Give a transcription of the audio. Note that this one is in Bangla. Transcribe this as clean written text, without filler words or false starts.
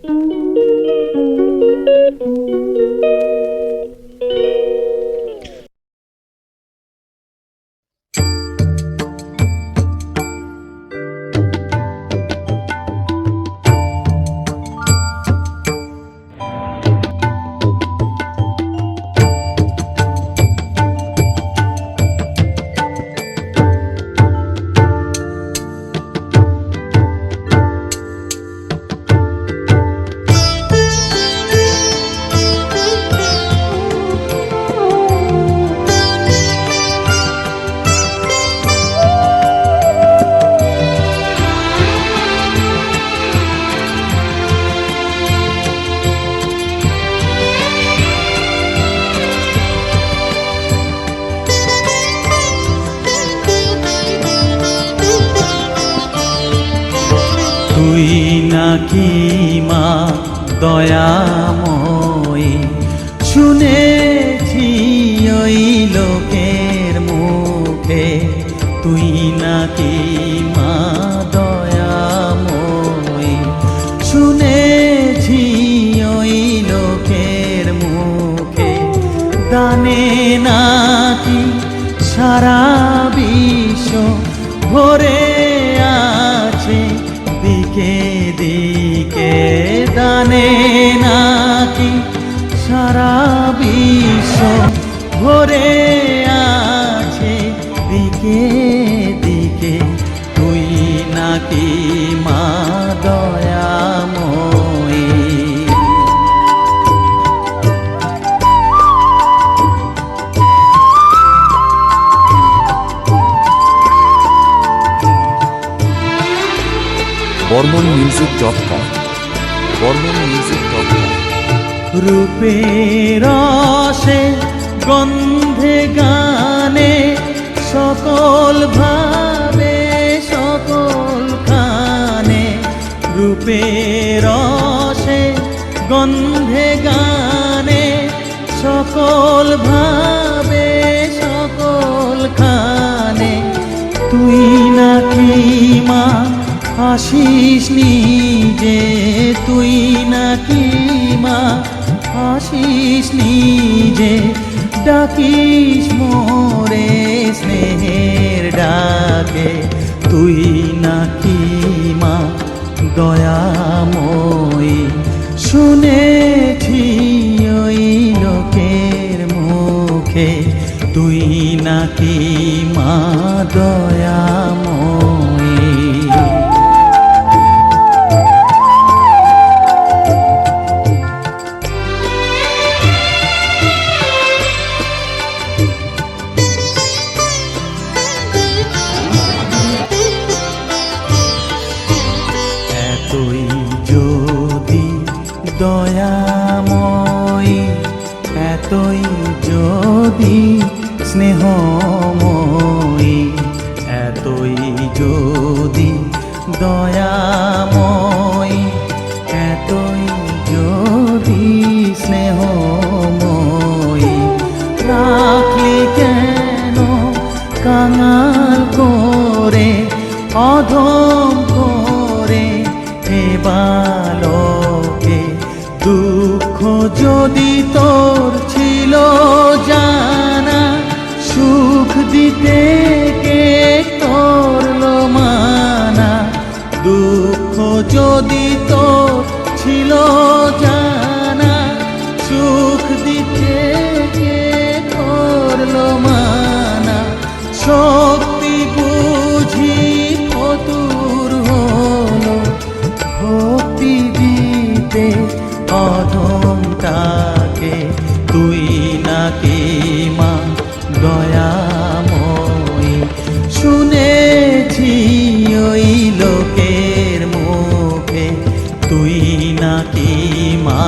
তুই নাকি মা দয়াময়ী, শুনেছি ওই লোকের মুখে, তুই নাকি মা দয়াময়ী, শুনেছি ওই লোকের মুখে, দানে নাকি সারা বিশ্ব ভরে আছে দিকে দিকে, দানে নাকি সারা বিশ্ব ভরে আছে দিকে দিকে, তুই নাকি মা দয়াময়ী। BormonMusic.com BormonMusic.com রূপের রসে গন্ধে গানে সকল ভাবে সকল খানে, রূপের রসে গন্ধে গানে সকল ভাবে সকল খানে, তুই নাকি মা আসিস নিজে, তুই নাকি মা আসিস নিজে, ডাকিস মোরে স্নেহের ডাকে, তুই নাকি মা দয়াময়ী, শুনেছি ওই লোকের মুখে, তুই নাকি মা দয়াময়ী। এতই যদি দয়াময়ী, এতই যদি স্নেহময়ী, এতই যদি দয়াময়ী, এতই যদি স্নেহময়ী, রাখলি কেন কাঙাল করে অধম করে হে বালকে, দুঃখ যদি তোর ছিল জানা, সুখ দিতে কে করলো মানা, দুঃখ যদি তোর ছিল জানা, সুখ দিতে কে করলো মানা, শক্তি বুঝি ফতুর হলো ভক্তি দিতে অধমটাকে, তুই নাকি মা দয়াময়ী, শুনেছি ওই লোকের মুখে, তুই নাকি মা